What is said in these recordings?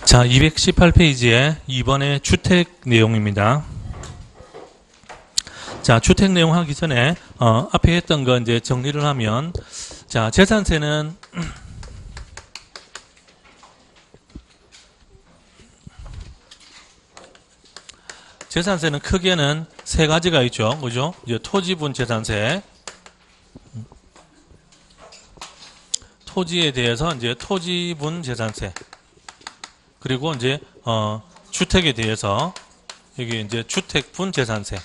자, 218페이지에 2번의 주택 내용입니다. 자, 주택 내용 하기 전에 앞에 했던 거 이제 정리를 하면, 자, 재산세는 재산세는 크게는 세 가지가 있죠. 그죠? 이제 토지분 재산세, 토지에 대해서 이제 토지분 재산세, 그리고 이제 주택에 대해서 여기 이제 주택분 재산세,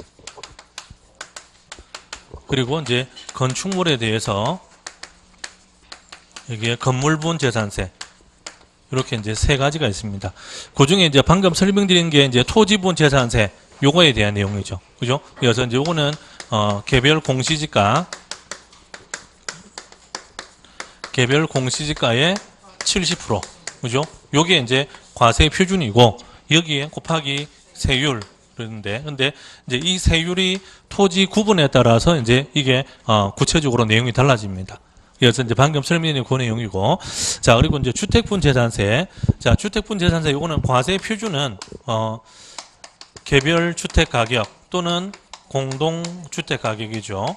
그리고 이제 건축물에 대해서 여기에 건물분 재산세, 이렇게 이제 세 가지가 있습니다. 그 중에 이제 방금 설명드린 게 이제 토지분 재산세, 요거에 대한 내용이죠. 그죠? 그래서 이제 요거는 개별 공시지가의 70%. 그죠? 요게 이제 과세 표준이고, 여기에 곱하기 세율, 그런데, 근데 이제 이 세율이 토지 구분에 따라서 이제 이게 구체적으로 내용이 달라집니다. 그래서 이제 방금 설명드린 그 내용이고, 자, 그리고 이제 주택분 재산세. 자, 주택분 재산세 요거는 과세 표준은 개별 주택 가격 또는 공동 주택 가격이죠.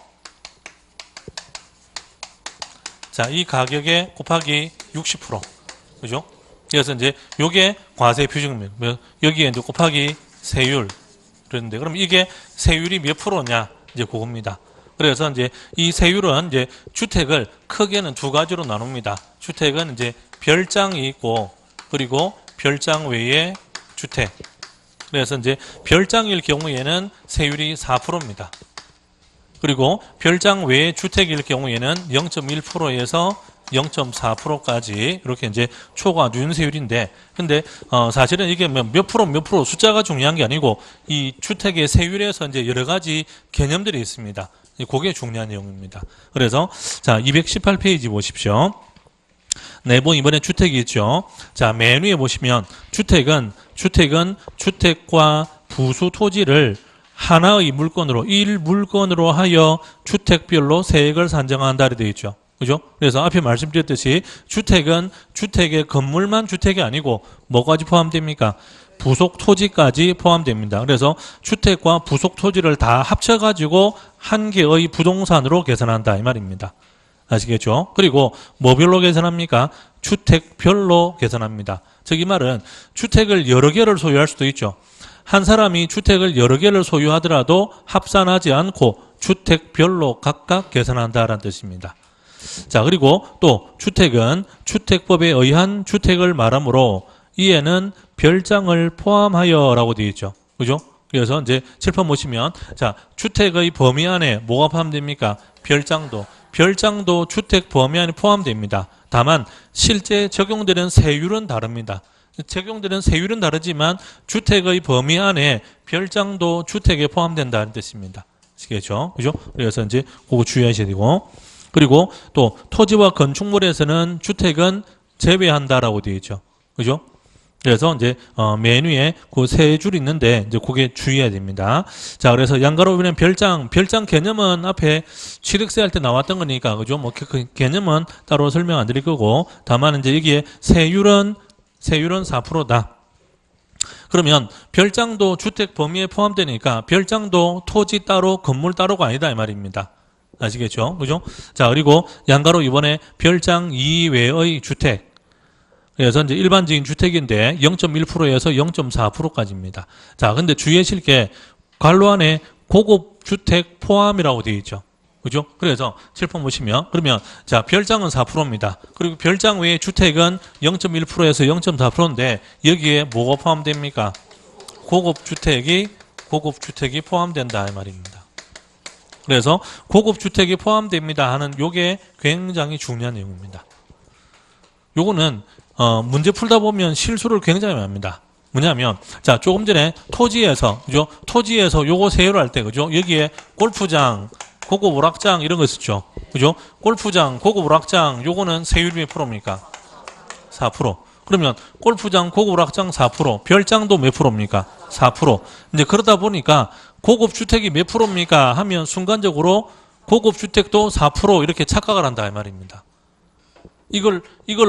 자, 이 가격에 곱하기 60%. 그죠? 그래서 이제 요게 과세 표준입니다. 여기에 이제 곱하기 세율. 그런데 그럼 이게 세율이 몇 프로냐? 이제 그겁니다. 그래서 이제 이 세율은 이제 주택을 크게는 두 가지로 나눕니다. 주택은 이제 별장이 있고, 그리고 별장 외의 주택. 그래서 이제 별장일 경우에는 세율이 4%입니다. 그리고 별장 외의 주택일 경우에는 0.1%에서 0.4%까지 이렇게 이제 초과준 세율인데, 근데 사실은 이게 몇 프로 숫자가 중요한 게 아니고 이 주택의 세율에서 이제 여러 가지 개념들이 있습니다. 그게 중요한 내용입니다. 그래서 자, 218페이지 보십시오. 내부 이번에 주택이 있죠. 자, 맨 위에 보시면 주택은 주택과 부수 토지를 하나의 물건으로, 일물건으로 하여 주택별로 세액을 산정한다 되어 있죠. 그죠? 그래서 앞에 말씀드렸듯이 주택은 주택의 건물만 주택이 아니고 뭐까지 포함됩니까? 부속 토지까지 포함됩니다. 그래서 주택과 부속 토지를 다 합쳐가지고 한 개의 부동산으로 계산한다 이 말입니다. 아시겠죠? 그리고 뭐별로 계산합니까? 주택별로 계산합니다. 즉 이 말은 주택을 여러 개를 소유할 수도 있죠. 한 사람이 주택을 여러 개를 소유하더라도 합산하지 않고 주택별로 각각 계산한다라는 뜻입니다. 자, 그리고 또 주택은 주택법에 의한 주택을 말하므로 이에는 별장을 포함하여라고 되어 있죠. 그죠? 그래서 이제 칠판 보시면, 자, 주택의 범위 안에 뭐가 포함됩니까? 별장도 주택 범위 안에 포함됩니다. 다만 실제 적용되는 세율은 다릅니다. 적용되는 세율은 다르지만 주택의 범위 안에 별장도 주택에 포함된다는 뜻입니다. 아시겠죠? 그죠? 그래서 이제 그거 주의하셔야 되고, 그리고 또 토지와 건축물에서는 주택은 제외한다라고 되어 있죠. 그죠? 그래서 이제 맨 위에 그 세 줄 있는데 이제 그게 주의해야 됩니다. 자, 그래서 양가로 보면 별장 개념은 앞에 취득세 할 때 나왔던 거니까, 그죠? 뭐 그 개념은 따로 설명 안 드릴 거고, 다만 이제 여기에 세율은 4%다. 그러면 별장도 주택 범위에 포함되니까 별장도 토지 따로 건물 따로가 아니다 이 말입니다. 아시겠죠? 그죠? 자, 그리고 양가로 이번에 별장 이외의 주택. 그래서 이제 일반적인 주택인데 0.1%에서 0.4%까지입니다. 자, 근데 주의하실 게 괄호 안에 고급 주택 포함이라고 되어 있죠. 그죠? 그래서 칠판 보시면, 그러면 자, 별장은 4%입니다. 그리고 별장 외의 주택은 0.1%에서 0.4%인데 여기에 뭐가 포함됩니까? 고급 주택이 포함된다 이 말입니다. 그래서 고급 주택이 포함됩니다 하는 요게 굉장히 중요한 내용입니다. 요거는 문제 풀다 보면 실수를 굉장히 많이 합니다. 뭐냐면, 자, 조금 전에 토지에서, 그죠? 토지에서 요거 세율할 때, 그죠? 여기에 골프장, 고급 오락장 이런 거 있었죠. 그죠? 골프장, 고급 오락장 요거는 세율이 몇 프로입니까? 4%. 그러면 골프장, 고급 오락장 4%, 별장도 몇 프로입니까? 4%. 이제 그러다 보니까 고급 주택이 몇 프로입니까? 하면 순간적으로 고급 주택도 4% 이렇게 착각을 한다 이 말입니다. 이걸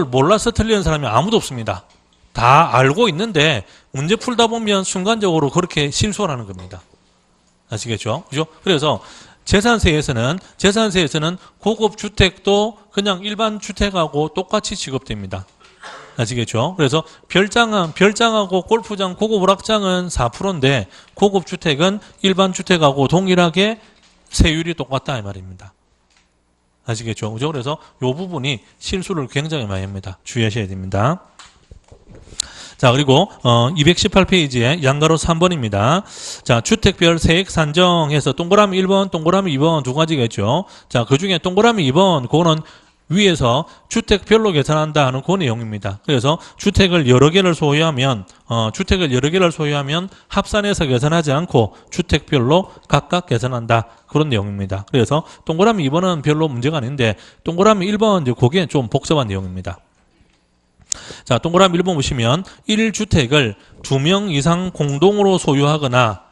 몰라서 틀리는 사람이 아무도 없습니다. 다 알고 있는데 문제 풀다 보면 순간적으로 그렇게 실수를 하는 겁니다. 아시겠죠? 그죠? 그래서 재산세에서는 고급 주택도 그냥 일반 주택하고 똑같이 취급됩니다. 아시겠죠? 그래서 별장하고 골프장, 고급 오락장은 4%인데 고급 주택은 일반 주택하고 동일하게 세율이 똑같다 이 말입니다. 아시겠죠? 그죠? 그래서 이 부분이 실수를 굉장히 많이 합니다. 주의하셔야 됩니다. 자, 그리고 218페이지에 양가로 3번입니다. 자, 주택별 세액 산정해서 동그라미 1번, 동그라미 2번 두 가지겠죠. 자, 그중에 동그라미 2번 그거는 위에서 주택별로 계산한다 하는 그 내용입니다. 그래서 주택을 여러 개를 소유하면 합산해서 계산하지 않고 주택별로 각각 계산한다. 그런 내용입니다. 그래서 동그라미 2번은 별로 문제가 아닌데 동그라미 1번 이제 그게 좀 복잡한 내용입니다. 자, 동그라미 1번 보시면 1주택을 2명 이상 공동으로 소유하거나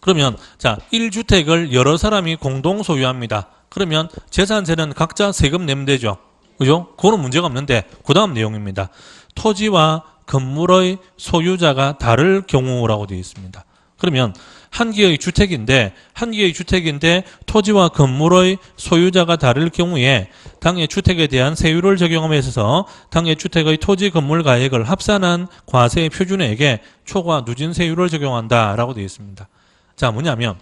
그러면 자, 1주택을 여러 사람이 공동 소유합니다. 그러면 재산세는 각자 세금 내면 되죠. 그죠? 그거는 문제가 없는데 그 다음 내용입니다. 토지와 건물의 소유자가 다를 경우라고 되어 있습니다. 그러면 한 개의 주택인데 토지와 건물의 소유자가 다를 경우에 당해 주택에 대한 세율을 적용함에 있어서 당해 주택의 토지 건물 가액을 합산한 과세 표준액에 초과 누진 세율을 적용한다라고 되어 있습니다. 자, 뭐냐면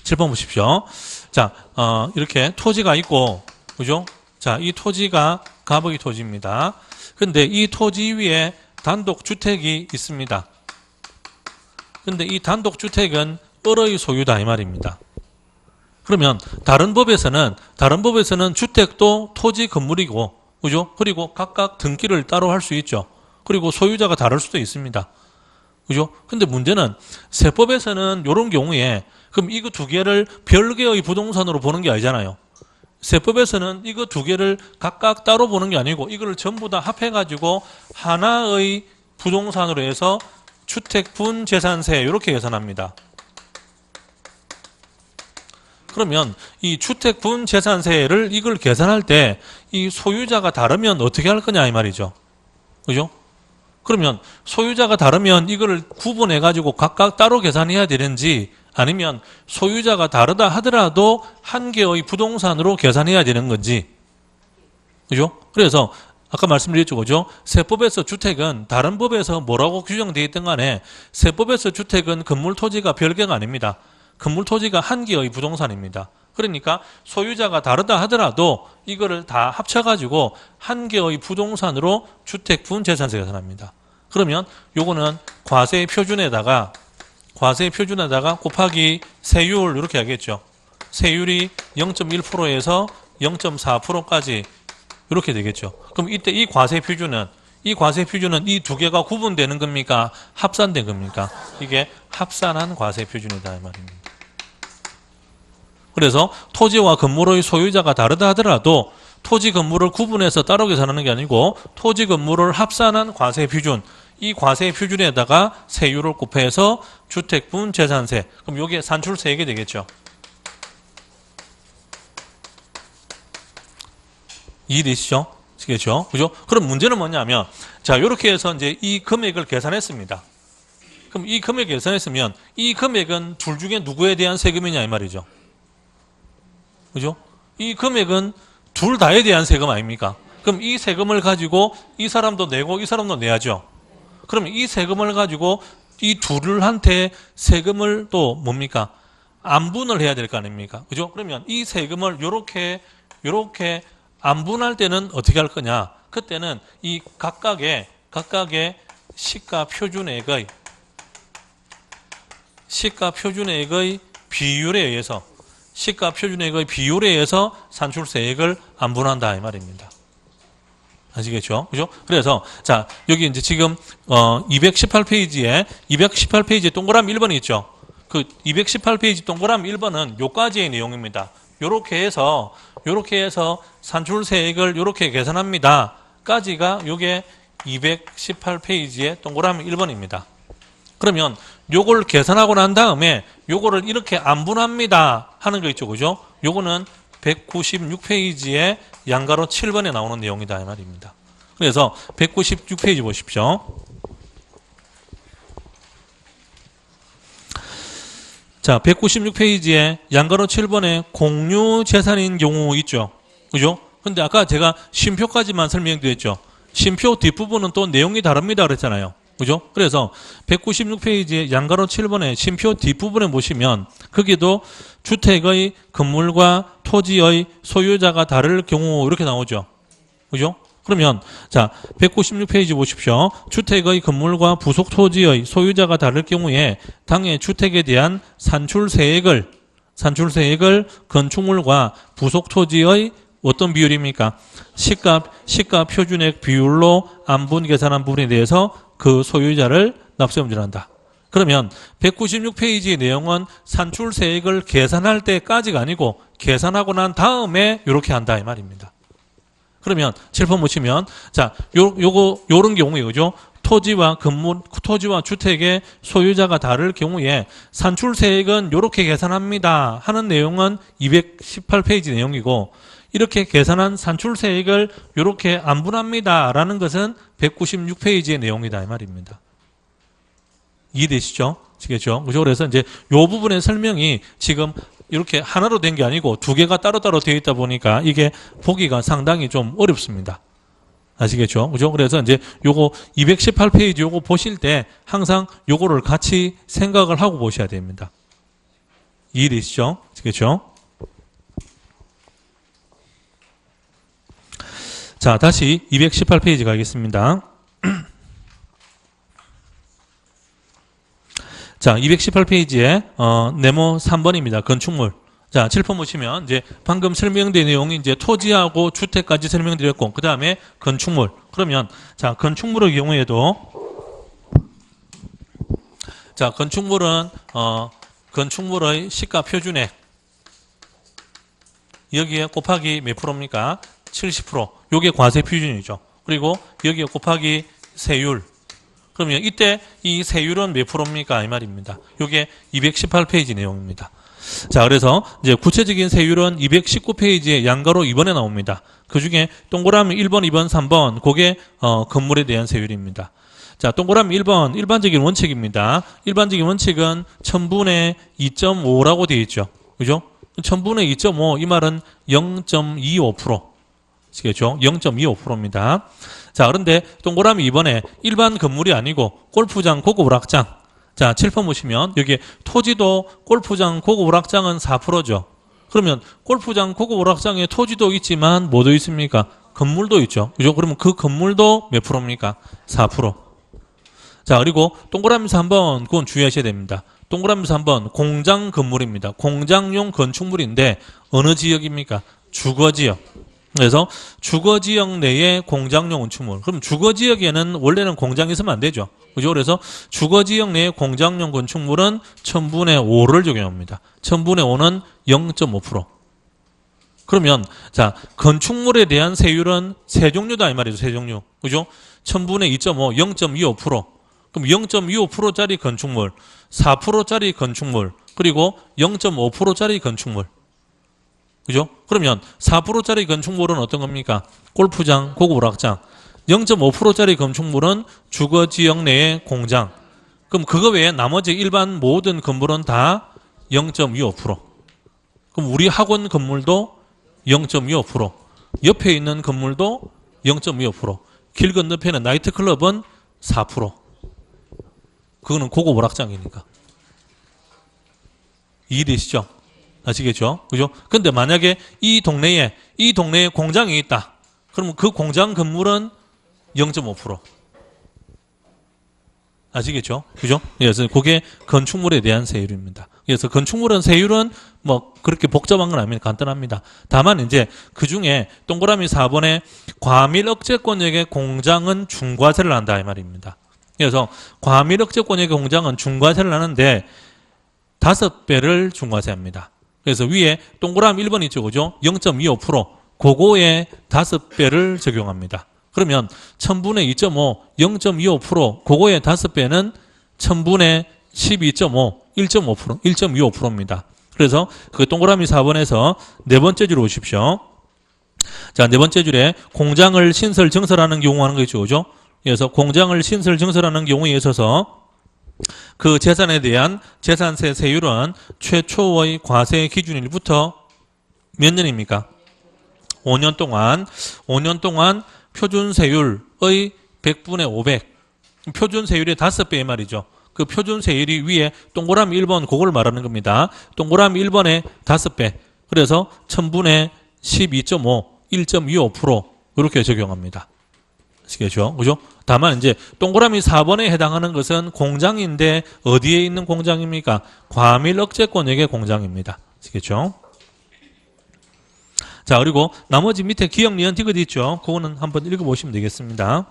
7번 보십시오. 자, 이렇게 토지가 있고, 그죠? 자, 이 토지가 갑의 토지입니다. 근데 이 토지 위에 단독 주택이 있습니다. 근데 이 단독 주택은 을의 소유다 이 말입니다. 그러면 다른 법에서는 주택도 토지 건물이고, 그죠? 그리고 각각 등기를 따로 할 수 있죠. 그리고 소유자가 다를 수도 있습니다. 그죠? 근데 문제는 세법에서는 이런 경우에 그럼 이거 두 개를 별개의 부동산으로 보는 게 아니잖아요. 세법에서는 이거 두 개를 각각 따로 보는 게 아니고 이거를 전부 다 합해가지고 하나의 부동산으로 해서 주택분 재산세 이렇게 계산합니다. 그러면 이 주택분 재산세를 이걸 계산할 때 이 소유자가 다르면 어떻게 할 거냐 이 말이죠. 그죠? 그러면 소유자가 다르면 이거를 구분해 가지고 각각 따로 계산해야 되는지 아니면 소유자가 다르다 하더라도 한 개의 부동산으로 계산해야 되는 건지. 그죠? 그래서 아까 말씀드렸죠. 그죠? 세법에서 주택은 다른 법에서 뭐라고 규정되어 있든 간에 세법에서 주택은 건물 토지가 별개가 아닙니다. 건물 토지가 한 개의 부동산입니다. 그러니까 소유자가 다르다 하더라도 이거를 다 합쳐가지고 한 개의 부동산으로 주택분 재산세 계산합니다. 그러면 요거는 과세 표준에다가 곱하기 세율 이렇게 하겠죠. 세율이 0.1%에서 0.4%까지 이렇게 되겠죠. 그럼 이때 이 과세 표준은 이 두 개가 구분되는 겁니까? 합산된 겁니까? 이게 합산한 과세 표준이다 이 말입니다. 그래서 토지와 건물의 소유자가 다르다 하더라도 토지 건물을 구분해서 따로 계산하는 게 아니고 토지 건물을 합산한 과세 표준, 이 과세 표준에다가 세율을 곱해서 주택분 재산세. 그럼 이게 산출세액이 되겠죠. 이해되시죠? 그죠? 그럼 문제는 뭐냐면, 자, 이렇게 해서 이제 이 금액을 계산했습니다. 그럼 이 금액을 계산했으면 이 금액은 둘 중에 누구에 대한 세금이냐 이 말이죠. 그죠? 이 금액은 둘 다에 대한 세금 아닙니까? 그럼 이 세금을 가지고 이 사람도 내고 이 사람도 내야죠. 그럼 이 세금을 가지고 이 둘한테 세금을 또 뭡니까? 안분을 해야 될 거 아닙니까? 그죠? 그러면 이 세금을 요렇게 안분할 때는 어떻게 할 거냐? 그때는 이 각각의 시가 표준액의 비율에 의해서 산출세액을 안분한다 이 말입니다. 아시겠죠? 그죠? 그래서 자, 여기 이제 지금 218페이지에 동그라미 1번이 있죠. 그 218페이지 동그라미 1번은 요까지의 내용입니다. 요렇게 해서 산출세액을 요렇게 계산합니다. 까지가 요게 218페이지의 동그라미 1번입니다. 그러면 요걸 계산하고 난 다음에 요거를 이렇게 안분합니다 하는 거 있죠. 그죠? 요거는 196페이지에 양가로 7번에 나오는 내용이다 이 말입니다. 그래서 196페이지 보십시오. 자, 196페이지에 양가로 7번에 공유 재산인 경우 있죠. 그죠? 근데 아까 제가 쉼표까지만 설명드렸죠. 쉼표 뒷부분은 또 내용이 다릅니다. 그랬잖아요. 그죠? 그래서 196페이지에 양가로 7번에 쉼표 뒷부분에 보시면 거기도 주택의 건물과 토지의 소유자가 다를 경우 이렇게 나오죠. 그죠? 그러면 자 196페이지 보십시오. 주택의 건물과 부속 토지의 소유자가 다를 경우에 당해 주택에 대한 산출세액을 건축물과 부속 토지의 어떤 비율입니까? 시가 표준액 비율로 안분 계산한 부분에 대해서 그 소유자를 납세음질한다. 그러면 196페이지의 내용은 산출세액을 계산할 때까지가 아니고 계산하고 난 다음에 이렇게 한다 이 말입니다. 그러면 7번 보시면 자 요런 경우에 그죠? 토지와 주택의 소유자가 다를 경우에 산출세액은 이렇게 계산합니다 하는 내용은 218페이지 내용이고 이렇게 계산한 산출세액을 이렇게 안분합니다라는 것은 196페이지의 내용이다 이 말입니다. 이해되시죠? 아시겠죠? 그래서 이제 이 부분의 설명이 지금 이렇게 하나로 된 게 아니고 두 개가 따로따로 되어 있다 보니까 이게 보기가 상당히 좀 어렵습니다. 아시겠죠? 그죠? 그래서 이제 요거 218페이지 요거 보실 때 항상 요거를 같이 생각을 하고 보셔야 됩니다. 이해되시죠? 아시겠죠? 자, 다시 218페이지 가겠습니다. 자, 218페이지에 네모 3번입니다. 건축물. 자, 7번 보시면 이제 방금 설명된 내용이 이제 토지하고 주택까지 설명드렸고 그다음에 건축물. 그러면 자, 건축물의 경우에도 자, 건축물은 건축물의 시가 표준액 여기에 곱하기 몇 프로입니까? 70%. 요게 과세 표준이죠. 그리고 여기에 곱하기 세율. 그러면 이때 이 세율은 몇 프로입니까? 이 말입니다. 요게 218페이지 내용입니다. 자, 그래서 이제 구체적인 세율은 219페이지에 양가로 2번에 나옵니다. 그 중에 동그라미 1번, 2번, 3번, 그게 건물에 대한 세율입니다. 자, 동그라미 1번, 일반적인 원칙입니다. 일반적인 원칙은 1000분의 2.5라고 되어 있죠. 그죠? 1000분의 2.5, 이 말은 0.25%. 아시겠죠? 0.25%입니다. 자, 그런데 동그라미 2번에 일반 건물이 아니고 골프장, 고급 오락장. 자, 7번 보시면 여기에 토지도 골프장, 고급 오락장은 4%죠. 그러면 골프장, 고급 오락장에 토지도 있지만 뭐도 있습니까? 건물도 있죠. 그죠? 그러면 그 건물도 몇 프로입니까? 4%. 자, 그리고 동그라미 3번, 그건 주의하셔야 됩니다. 동그라미 3번, 공장 건물입니다. 공장용 건축물인데 어느 지역입니까? 주거지역. 그래서 주거지역 내에 공장용 건축물. 그럼 주거지역에는 원래는 공장이 있으면 안 되죠. 그죠? 그래서 주거지역 내에 공장용 건축물은 1000분의 5를 적용합니다. 1000분의 5는 0.5%. 그러면, 자, 건축물에 대한 세율은 세 종류다, 이 말이죠. 세 종류. 그죠? 1000분의 2.5, 0.25%. 그럼 0.25%짜리 건축물, 4%짜리 건축물, 그리고 0.5%짜리 건축물. 그죠? 그러면 4%짜리 건축물은 어떤 겁니까? 골프장, 고급 오락장. 0.5%짜리 건축물은 주거지역 내의 공장. 그럼 그거 외에 나머지 일반 모든 건물은 다 0.25%. 그럼 우리 학원 건물도 0.25%. 옆에 있는 건물도 0.25%. 길 건너편에 나이트클럽은 4%. 그거는 고급 오락장이니까. 이해되시죠? 아시겠죠? 그죠? 근데 만약에 이 동네에 공장이 있다. 그러면 그 공장 건물은 0.5%. 아시겠죠? 그죠? 그래서 그게 건축물에 대한 세율입니다. 그래서 건축물은 세율은 뭐 그렇게 복잡한 건 아닙니다. 간단합니다. 다만 이제 그 중에 동그라미 4번에 과밀 억제권역의 공장은 중과세를 한다 이 말입니다. 그래서 과밀 억제권역의 공장은 중과세를 하는데 5배를 중과세합니다. 그래서 위에 동그라미 1번 있죠. 그죠? 0.25%. 그거에 5배를 적용합니다. 그러면 1000분의 2.5, 0.25%, 그거의 5배는 1000분의 12.5, 1.5%, 1.25%입니다. 그래서 그 동그라미 4번에서 네 번째 줄로 오십시오. 자, 네 번째 줄에 공장을 신설, 증설하는 경우 하는 거 있죠. 그죠? 그래서 공장을 신설, 증설하는 경우에 있어서 그 재산에 대한 재산세 세율은 최초의 과세 기준일부터 몇 년입니까? 5년 동안 표준세율의 100분의 500. 표준세율의 5배의 말이죠. 그 표준세율이 위에 동그라미 1번 그걸 말하는 겁니다. 동그라미 1번의 5배. 그래서 1000분의 12.5, 1.25% 이렇게 적용합니다. 아시겠죠? 그죠? 다만 이제 동그라미 4번에 해당하는 것은 공장인데 어디에 있는 공장입니까? 과밀 억제권역의 공장입니다. 아시겠죠? 자, 그리고 나머지 밑에 기억 니은 디귿 있죠? 그거는 한번 읽어보시면 되겠습니다.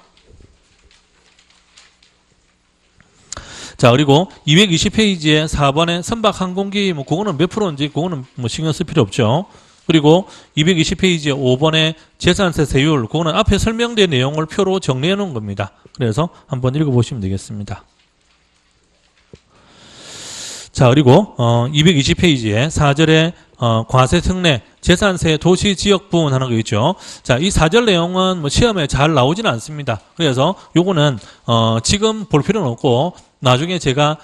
자, 그리고 220페이지에 4번에 선박항공기, 뭐, 그거는 몇 프로인지, 그거는 뭐 신경 쓸 필요 없죠. 그리고 220페이지에 5번에 재산세 세율, 그거는 앞에 설명된 내용을 표로 정리해 놓은 겁니다. 그래서 한번 읽어보시면 되겠습니다. 자, 그리고 220페이지에 4절에 과세 특례, 재산세 도시 지역분 하는 거 있죠. 자, 이 4절 내용은 뭐 시험에 잘 나오지는 않습니다. 그래서 요거는 지금 볼 필요는 없고 나중에 제가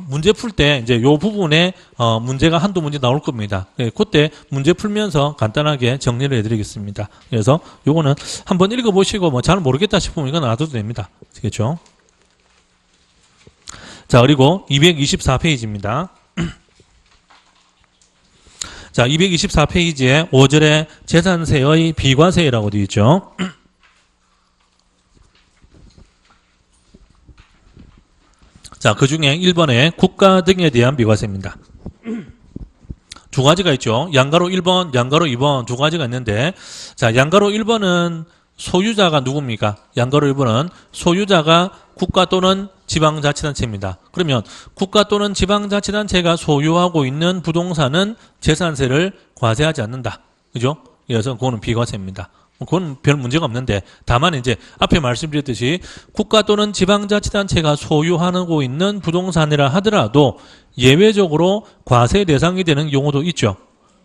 문제 풀 때 이제 요 부분에 문제가 한두 문제 나올 겁니다. 네, 그때 문제 풀면서 간단하게 정리를 해드리겠습니다. 그래서 요거는 한번 읽어보시고 뭐 잘 모르겠다 싶으면 이건 놔둬도 됩니다. 아시겠죠? 자, 그리고 224페이지입니다. 자, 224페이지에 5절에 재산세의 비과세라고 되어 있죠. 자, 그 중에 1번에 국가 등에 대한 비과세입니다. 두 가지가 있죠. 양가로 1번, 양가로 2번 두 가지가 있는데, 자, 양가로 1번은 소유자가 누굽니까? 양가로 1번은 소유자가 국가 또는 지방자치단체입니다. 그러면 국가 또는 지방자치단체가 소유하고 있는 부동산은 재산세를 과세하지 않는다. 그죠? 그래서 그거는 비과세입니다. 그건 별 문제가 없는데, 다만 이제 앞에 말씀드렸듯이 국가 또는 지방자치단체가 소유하고 있는 부동산이라 하더라도 예외적으로 과세 대상이 되는 경우도 있죠.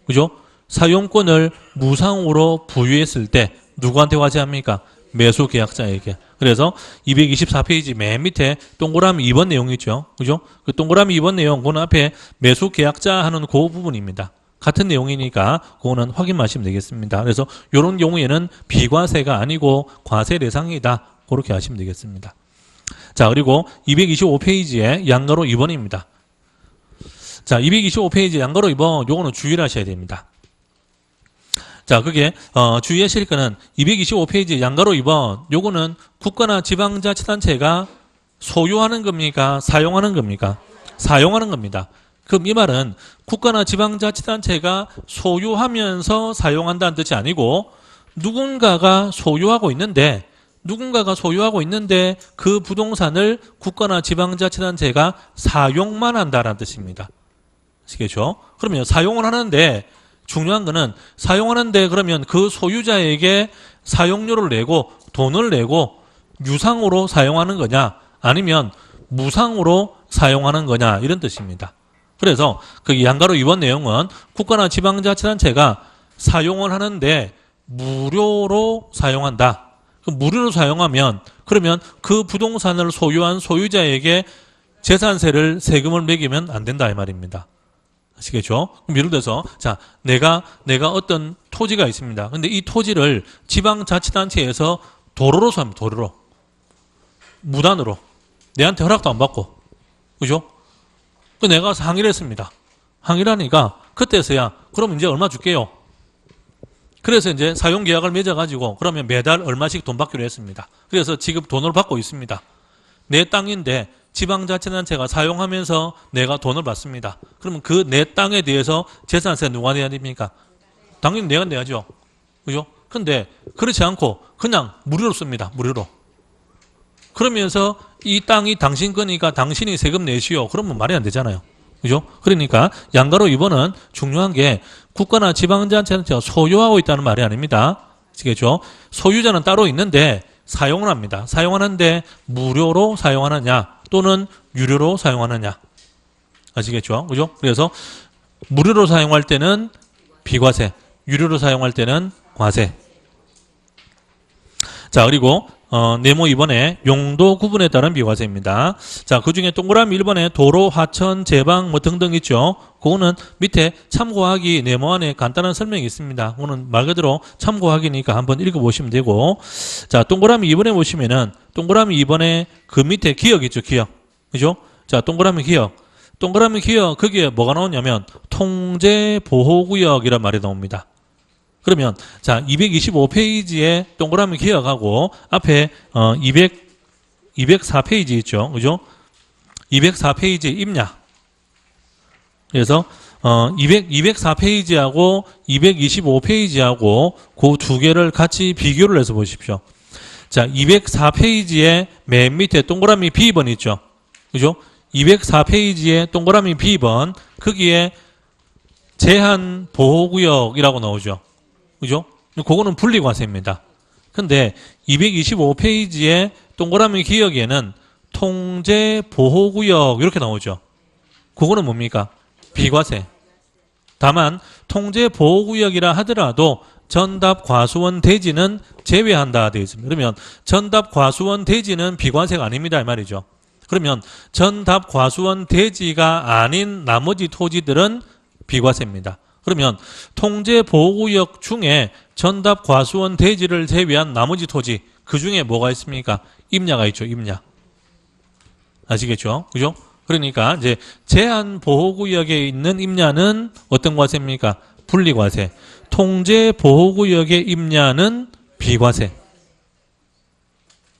그죠? 사용권을 무상으로 부유했을 때 누구한테 과세합니까? 매수계약자에게. 그래서 224페이지 맨 밑에 동그라미 2번 내용이 있죠. 그죠? 그 동그라미 2번 내용, 그건 앞에 매수계약자 하는 그 부분입니다. 같은 내용이니까 그거는 확인하시면 되겠습니다. 그래서 이런 경우에는 비과세가 아니고 과세 대상이다. 그렇게 하시면 되겠습니다. 자, 그리고 225페이지에 양가로 2번입니다. 자, 225페이지 양가로 2번 요거는 주의를 하셔야 됩니다. 자, 그게 주의하실 거는 225페이지 양가로 2번 요거는 국가나 지방자치단체가 소유하는 겁니까? 사용하는 겁니까? 사용하는 겁니다. 그럼 이 말은 국가나 지방자치단체가 소유하면서 사용한다는 뜻이 아니고 누군가가 소유하고 있는데 그 부동산을 국가나 지방자치단체가 사용만 한다는 뜻입니다. 아시겠죠? 그러면 사용을 하는데 중요한 거는 사용하는데 그러면 그 소유자에게 사용료를 내고 돈을 내고 유상으로 사용하는 거냐 아니면 무상으로 사용하는 거냐 이런 뜻입니다. 그래서 그 양가로 2번 내용은 국가나 지방자치단체가 사용을 하는데 무료로 사용한다. 무료로 사용하면 그러면 그 부동산을 소유한 소유자에게 재산세를 세금을 매기면 안 된다 이 말입니다. 아시겠죠? 그럼 예를 들어서 자 내가 어떤 토지가 있습니다. 근데 이 토지를 지방자치단체에서 도로로 삽니다. 도로로 무단으로 내한테 허락도 안 받고 그죠? 그 내가 항의를 했습니다. 항의를 하니까 그때서야 그럼 이제 얼마 줄게요. 그래서 이제 사용계약을 맺어가지고 그러면 매달 얼마씩 돈 받기로 했습니다. 그래서 지금 돈을 받고 있습니다. 내 땅인데 지방자치단체가 사용하면서 내가 돈을 받습니다. 그러면 그 내 땅에 대해서 재산세 누가 내야 됩니까? 당연히 내가 내야죠. 그죠? 근데 그렇지 않고 그냥 무료로 씁니다. 무료로. 그러면서 이 땅이 당신 거니까 당신이 세금 내시오. 그러면 말이 안 되잖아요. 그죠? 그러니까 양가로 2번은 중요한 게 국가나 지방자치단체가 소유하고 있다는 말이 아닙니다. 아시겠죠? 소유자는 따로 있는데 사용을 합니다. 사용하는데 무료로 사용하느냐 또는 유료로 사용하느냐. 아시겠죠? 그죠? 그래서 무료로 사용할 때는 비과세, 유료로 사용할 때는 과세. 자, 그리고 네모 2번에 용도 구분에 따른 비과세입니다. 자, 그 중에 동그라미 1번에 도로, 하천, 제방 뭐 등등 있죠. 그거는 밑에 참고하기 네모 안에 간단한 설명이 있습니다. 그거는 말 그대로 참고하기니까 한번 읽어보시면 되고. 자, 동그라미 2번에 보시면은 동그라미 2번에 그 밑에 기역 있죠. 기역. 그죠? 자, 동그라미 기역. 동그라미 기역 거기에 뭐가 나오냐면 통제보호구역이란 말이 나옵니다. 그러면 자 225페이지에 동그라미 기억하고 앞에 204페이지 있죠. 그죠? 204페이지 입냐. 그래서 204페이지하고 225페이지하고 그 두 개를 같이 비교를 해서 보십시오. 자 204페이지에 맨 밑에 동그라미 B번 있죠. 그죠? 204페이지에 동그라미 B번 거기에 제한보호구역이라고 나오죠. 그죠? 그거는 분리과세입니다. 근데 225페이지에 동그라미 기역에는 통제보호구역 이렇게 나오죠. 그거는 뭡니까? 비과세. 다만 통제보호구역이라 하더라도 전답과수원 대지는 제외한다 되어 있습니다. 그러면 전답과수원 대지는 비과세가 아닙니다 이 말이죠. 그러면 전답과수원 대지가 아닌 나머지 토지들은 비과세입니다. 그러면 통제보호구역 중에 전답과수원 대지를 제외한 나머지 토지 그 중에 뭐가 있습니까? 임야가 있죠. 임야. 아시겠죠? 그죠? 그러니까 이제 제한보호구역에 있는 임야는 어떤 과세입니까? 분리과세. 통제보호구역의 임야는 비과세.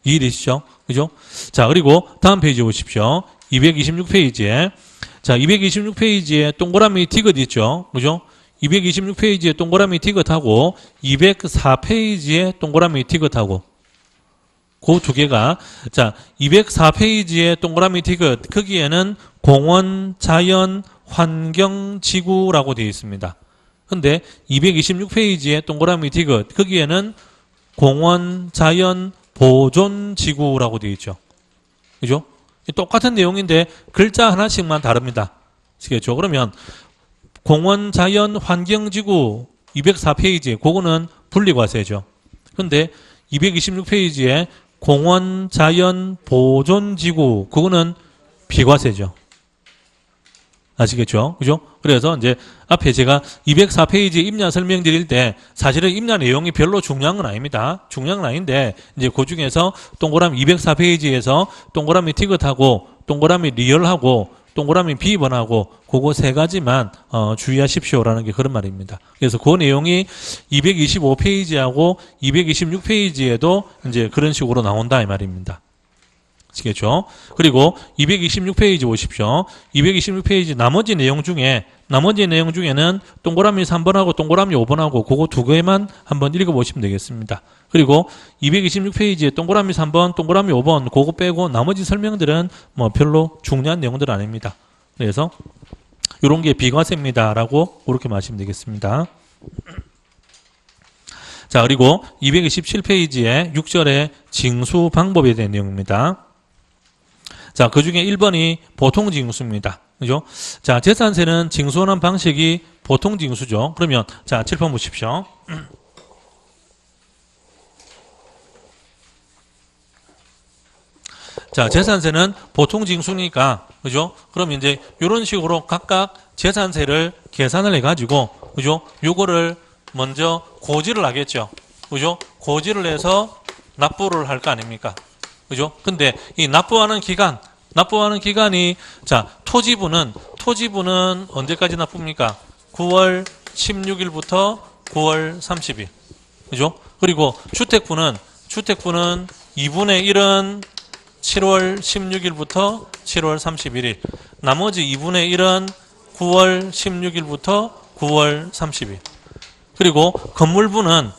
이해되시죠? 그죠? 자, 그리고 다음 페이지 보십시오. 226페이지에. 자, 226페이지에 동그라미 디귿 있죠? 그죠? 226페이지에 동그라미 디귿하고 204페이지에 동그라미 디귿하고 그 두 개가 자 204페이지에 동그라미 디귿 거기에는 공원, 자연, 환경, 지구라고 되어 있습니다. 근데 226페이지에 동그라미 디귿 거기에는 공원, 자연, 보존, 지구라고 되어 있죠. 그죠? 똑같은 내용인데 글자 하나씩만 다릅니다. 아시겠죠? 그러면 공원, 자연, 환경지구 204페이지 그거는 분리과세죠. 근데 226페이지에 공원, 자연, 보존지구 그거는 비과세죠. 아시겠죠? 그죠? 그래서 이제 앞에 제가 204페이지 임야 설명드릴 때 사실은 임야 내용이 별로 중요한 건 아닙니다. 중요한 건 아닌데 이제 그 중에서 동그라미 204페이지에서 동그라미 디귿하고 동그라미 리얼하고 동그라미 B번하고 그거 세 가지만 주의하십시오라는 게 그런 말입니다. 그래서 그 내용이 225페이지하고 226페이지에도 이제 그런 식으로 나온다 이 말입니다. 아시겠죠? 그리고 226페이지 보십시오. 226페이지 나머지 내용 중에는 동그라미 3번하고 동그라미 5번하고 그거 두 개만 한번 읽어보시면 되겠습니다. 그리고 226페이지에 동그라미 3번, 동그라미 5번 그거 빼고 나머지 설명들은 뭐 별로 중요한 내용들은 아닙니다. 그래서 이런 게 비과세입니다라고 그렇게 마시면 되겠습니다. 자, 그리고 227페이지에 6절에 징수 방법에 대한 내용입니다. 자, 그 중에 1번이 보통 징수입니다. 그죠? 자, 재산세는 징수하는 방식이 보통 징수죠. 그러면, 자, 칠판 보십시오. 자, 재산세는 보통 징수니까, 그죠? 그럼 이제, 이런 식으로 각각 재산세를 계산을 해가지고, 그죠? 요거를 먼저 고지를 하겠죠. 그죠? 고지를 해서 납부를 할 거 아닙니까? 그죠? 근데 이 납부하는 기간이 자, 토지부는 언제까지 납부입니까? 9월 16일부터 9월 30일. 그죠? 그리고 주택부는 2분의 1은 7월 16일부터 7월 31일. 나머지 2분의 1은 9월 16일부터 9월 30일. 그리고 건물부는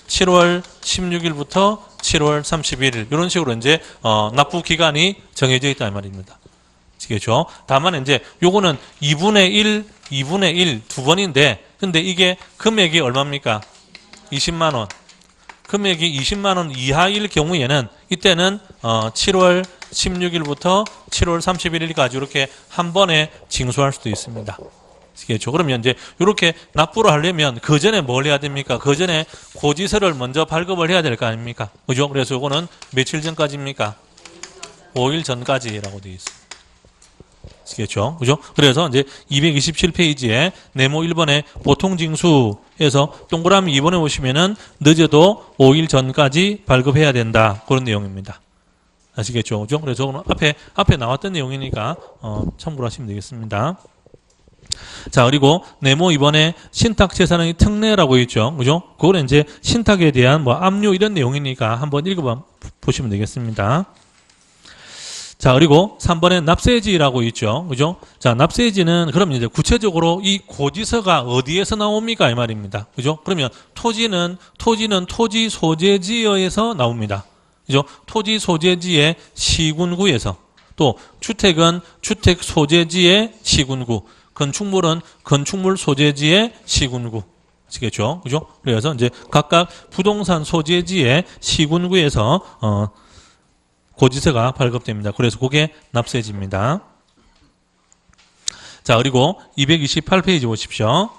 7월 16일부터 7월 31일 이런 식으로 이제 납부 기간이 정해져 있다 이 말입니다. 아시겠죠? 다만 이제 요거는 2분의 1 두 번인데 근데 이게 금액이 얼마입니까? 20만 원. 금액이 20만 원 이하일 경우에는 이때는 7월 16일부터 7월 31일까지 이렇게 한 번에 징수할 수도 있습니다. 아시겠죠? 그러면 이제 이렇게 납부를 하려면 그 전에 뭘 해야 됩니까? 그 전에 고지서를 먼저 발급을 해야 될 거 아닙니까? 그죠? 그래서 이거는 며칠 전까지입니까? 5일 전까지라고 되어 있습니다. 아시겠죠? 그죠? 그래서 이제 227페이지에 네모 1번에 보통징수에서 동그라미 2번에 보시면은 늦어도 5일 전까지 발급해야 된다. 그런 내용입니다. 아시겠죠? 그죠? 그래서 저거는 앞에 나왔던 내용이니까, 참고를 하시면 되겠습니다. 자, 그리고 네모 2번에 신탁재산의 특례라고 있죠. 그죠? 그거는 이제 신탁에 대한 뭐 압류 이런 내용이니까 한번 읽어보시면 되겠습니다. 자, 그리고 3번에 납세지라고 있죠. 그죠? 자, 납세지는 그럼 이제 구체적으로 이 고지서가 어디에서 나옵니까? 이 말입니다. 그죠? 그러면 토지는 토지 소재지에서 나옵니다. 그죠? 토지 소재지의 시군구에서, 또 주택은 주택 소재지의 시군구, 건축물은 건축물 소재지의 시군구. 아시겠죠? 그죠? 그래서 이제 각각 부동산 소재지의 시군구에서 고지서가 발급됩니다. 그래서 그게 납세지입니다. 자, 그리고 228페이지 보십시오.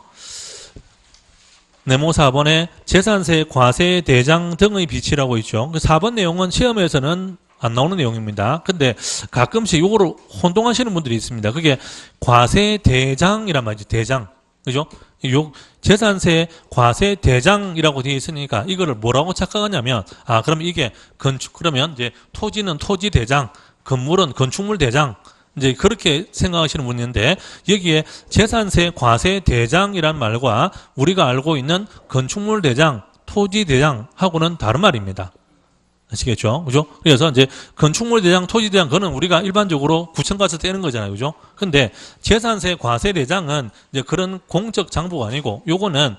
네모 4번에 재산세, 과세, 대장 등의 비치라고 있죠. 4번 내용은 시험에서는 안 나오는 내용입니다. 근데 가끔씩 이거를 혼동하시는 분들이 있습니다. 그게 과세 대장이란 말이죠. 대장. 그죠? 요 재산세, 과세 대장이라고 되어 있으니까 이거를 뭐라고 착각하냐면, 그럼 이게 그러면 이제 토지는 토지 대장, 건물은 건축물 대장, 이제 그렇게 생각하시는 분이 있는데, 여기에 재산세, 과세 대장이란 말과 우리가 알고 있는 건축물 대장, 토지 대장하고는 다른 말입니다. 아시겠죠? 그죠? 그래서 이제 건축물 대장, 토지 대장, 그거는 우리가 일반적으로 구청 가서 떼는 거잖아요. 그죠? 근데 재산세, 과세 대장은 이제 그런 공적 장부가 아니고, 요거는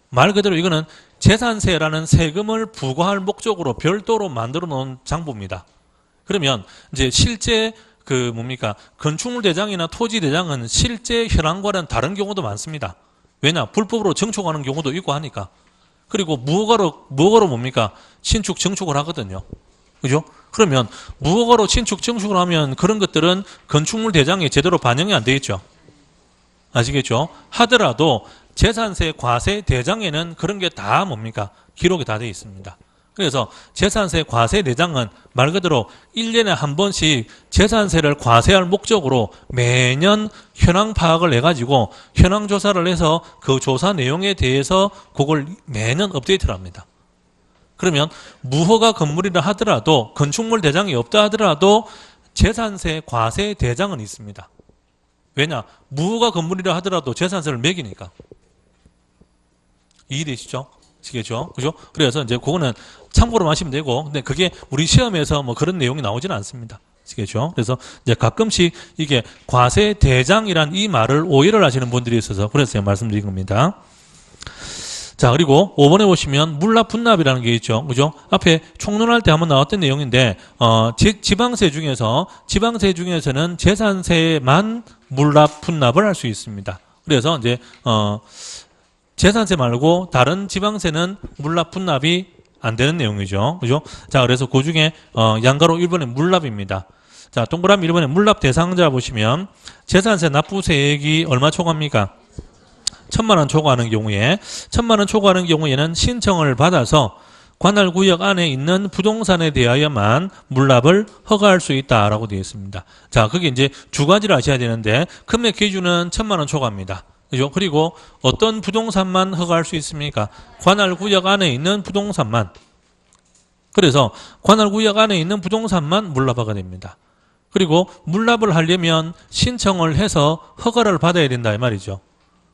말 그대로 이거는 재산세라는 세금을 부과할 목적으로 별도로 만들어 놓은 장부입니다. 그러면 이제 실제 건축물 대장이나 토지 대장은 실제 현황과는 다른 경우도 많습니다. 왜냐? 불법으로 증축하는 경우도 있고 하니까. 그리고 무허가로 뭡니까? 신축, 증축을 하거든요. 그죠? 그러면 무허가로 신축, 증축을 하면 그런 것들은 건축물 대장에 제대로 반영이 안 되어 있죠. 아시겠죠? 하더라도 재산세, 과세 대장에는 그런 게 다 뭡니까? 기록이 다 되어 있습니다. 그래서 재산세, 과세 대장은 말 그대로 1년에 한 번씩 재산세를 과세할 목적으로 매년 현황 파악을 해가지고 현황 조사를 해서 그 조사 내용에 대해서 그걸 매년 업데이트를 합니다. 그러면 무허가 건물이라 하더라도, 건축물 대장이 없다 하더라도 재산세, 과세 대장은 있습니다. 왜냐? 무허가 건물이라 하더라도 재산세를 매기니까. 이해되시죠? 아시겠죠? 그죠? 그래서 이제 그거는 참고로 하시면 되고, 근데 그게 우리 시험에서 뭐 그런 내용이 나오지는 않습니다. 아시겠죠? 그래서 이제 가끔씩 이게 과세 대장이란 이 말을 오해를 하시는 분들이 있어서 그래서 제가 말씀드린 겁니다. 자, 그리고 5번에 보시면 물납, 분납이라는 게 있죠. 그죠? 앞에 총론할 때 한번 나왔던 내용인데, 지방세 중에서는 재산세만 물납, 분납을 할 수 있습니다. 그래서 이제, 재산세 말고 다른 지방세는 물납, 분납이 안 되는 내용이죠. 그죠? 자, 그래서 그 중에, 양가로 1번에 물납입니다. 자, 동그라미 1번에 물납 대상자 보시면, 재산세 납부세액이 얼마 초과합니까? 1,000만 원 초과하는 경우에, 1,000만 원 초과하는 경우에는 신청을 받아서 관할구역 안에 있는 부동산에 대하여만 물납을 허가할 수 있다라고 되어 있습니다. 자, 그게 이제 두 가지를 아셔야 되는데, 금액 기준은 1,000만 원 초과입니다. 그죠? 그리고 어떤 부동산만 허가할 수 있습니까? 관할구역 안에 있는 부동산만. 그래서 관할구역 안에 있는 부동산만 물납허가 됩니다. 그리고 물납을 하려면 신청을 해서 허가를 받아야 된다 이 말이죠.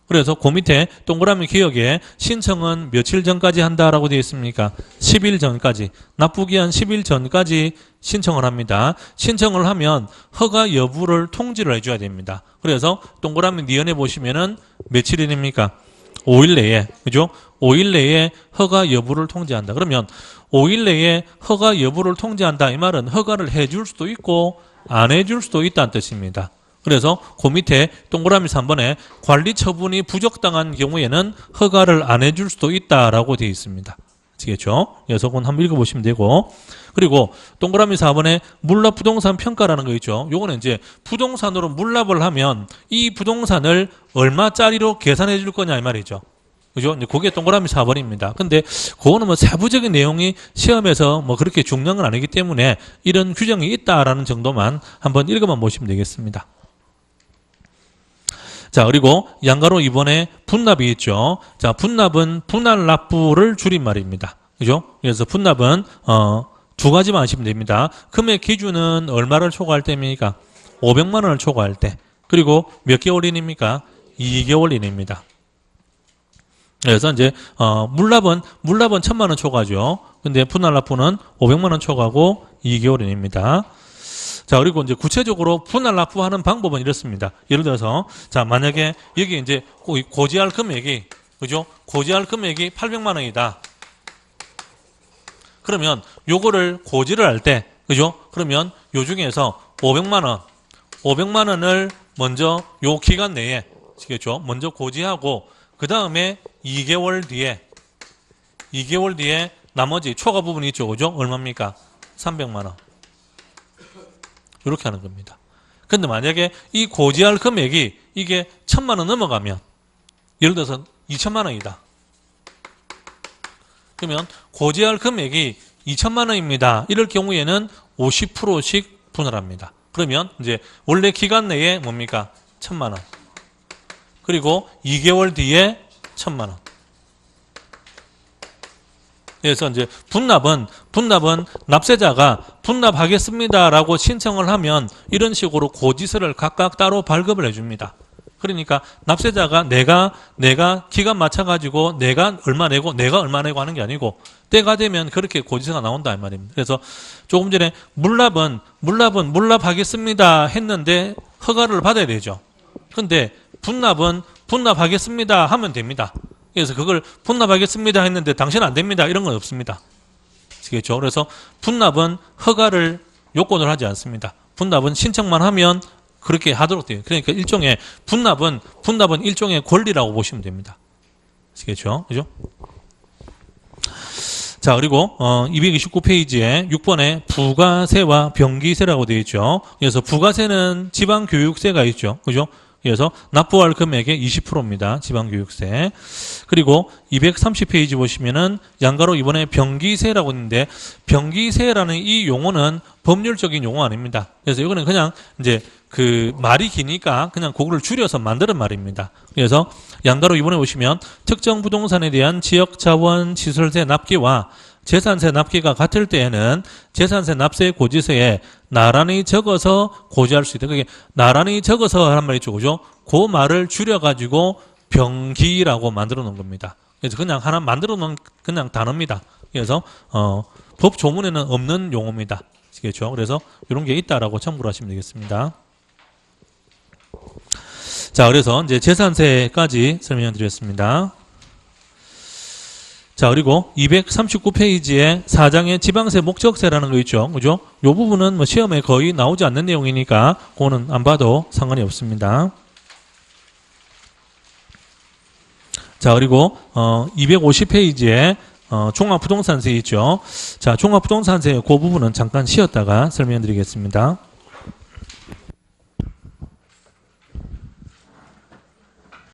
그래서 그 밑에 동그라미 기억에 신청은 며칠 전까지 한다라고 되어 있습니까? 10일 전까지. 납부기한 10일 전까지 신청을 합니다. 신청을 하면 허가 여부를 통지를 해줘야 됩니다. 그래서 동그라미 니은에 보시면은 며칠이 됩니까? 5일 내에. 그죠? 5일 내에 허가 여부를 통지한다. 그러면 5일 내에 허가 여부를 통지한다. 이 말은 허가를 해줄 수도 있고 안 해줄 수도 있다는 뜻입니다. 그래서 그 밑에 동그라미 3번에 관리 처분이 부적당한 경우에는 허가를 안 해줄 수도 있다라고 되어 있습니다. 아시겠죠? 그래서 그건 한번 읽어보시면 되고. 그리고 동그라미 4번에 물납 부동산 평가라는 거 있죠. 요거는 이제 부동산으로 물납을 하면 이 부동산을 얼마짜리로 계산해 줄 거냐 이 말이죠. 그죠? 이제 그게 동그라미 4번입니다. 근데 그거는 뭐 세부적인 내용이 시험에서 뭐 그렇게 중요한 건 아니기 때문에 이런 규정이 있다라는 정도만 한번 읽어만 보시면 되겠습니다. 자, 그리고 양가로 2번에 분납이 있죠. 자, 분납은 분할납부를 줄임말입니다. 그죠? 그래서 분납은 두 가지만 아시면 됩니다. 금액 기준은 얼마를 초과할 때입니까? 500만 원을 초과할 때. 그리고 몇 개월 이내입니까? 2개월 이내입니다. 그래서 이제 물납은 1000만 원 초과죠. 근데 분할납부는 500만 원 초과고 2개월 이내입니다. 자, 그리고 이제 구체적으로 분할납부하는 방법은 이렇습니다. 예를 들어서 자, 만약에 여기 이제 고지할 금액이 그죠? 고지할 금액이 800만 원이다. 그러면 요거를 고지를 할 때 그죠? 그러면 요 중에서 500만 원을 먼저 요 기간 내에 아시겠죠? 먼저 고지하고 그 다음에 2개월 뒤에 나머지 초과 부분이 있죠. 그죠? 얼마입니까? 300만 원. 이렇게 하는 겁니다. 근데 만약에 이 고지할 금액이 이게 1000만 원 넘어가면 예를 들어서 2000만 원이다. 그러면 고지할 금액이 2000만 원입니다. 이럴 경우에는 50%씩 분할합니다. 그러면 이제 원래 기간 내에 뭡니까? 1000만 원. 그리고 2개월 뒤에 1000만 원. 그래서 이제 분납은 납세자가 분납하겠습니다라고 신청을 하면 이런 식으로 고지서를 각각 따로 발급을 해줍니다. 그러니까 납세자가 내가 기간 맞춰가지고 내가 얼마 내고 하는 게 아니고 때가 되면 그렇게 고지서가 나온다 이 말입니다. 그래서 조금 전에 물납하겠습니다 했는데 허가를 받아야 되죠. 근데 분납하겠습니다 하면 됩니다. 그래서 그걸 분납하겠습니다 했는데 당신 안 됩니다. 이런 건 없습니다. 아시겠죠? 그래서 분납은 허가를 요건을 하지 않습니다. 분납은 신청만 하면 그렇게 하도록 돼요. 그러니까 일종의 분납은 일종의 권리라고 보시면 됩니다. 아시겠죠? 그죠? 자, 그리고 229페이지에 6번에 부가세와 병기세라고 되어 있죠. 그래서 부가세는 지방교육세가 있죠. 그죠? 그래서 납부할 금액의 20%입니다. 지방교육세. 그리고 230페이지 보시면은 양가로 이번에 병기세라고 있는데 병기세라는 이 용어는 법률적인 용어 아닙니다. 그래서 이거는 그냥 이제 그 말이 기니까 그냥 그거를 줄여서 만드는 말입니다. 그래서 양가로 이번에 보시면 특정 부동산에 대한 지역자원 시설세 납기와 재산세 납기가 같을 때에는 재산세 납세 고지서에 나란히 적어서 고지할 수 있다. 그게 나란히 적어서 하란 말이 있죠. 그죠? 그 말을 줄여가지고 병기라고 만들어 놓은 겁니다. 그래서 그냥 하나 만들어 놓은 그냥 단어입니다. 그래서 법 조문에는 없는 용어입니다. 아시겠죠? 그래서 이런 게 있다라고 참고를 하시면 되겠습니다. 자, 그래서 이제 재산세까지 설명을 드렸습니다. 자, 그리고 239페이지에 4장의 지방세 목적세라는 거 있죠. 그죠? 요 부분은 뭐 시험에 거의 나오지 않는 내용이니까 그거는 안 봐도 상관이 없습니다. 자, 그리고 250페이지에 종합부동산세 있죠. 자, 종합부동산세 그 부분은 잠깐 쉬었다가 설명드리겠습니다.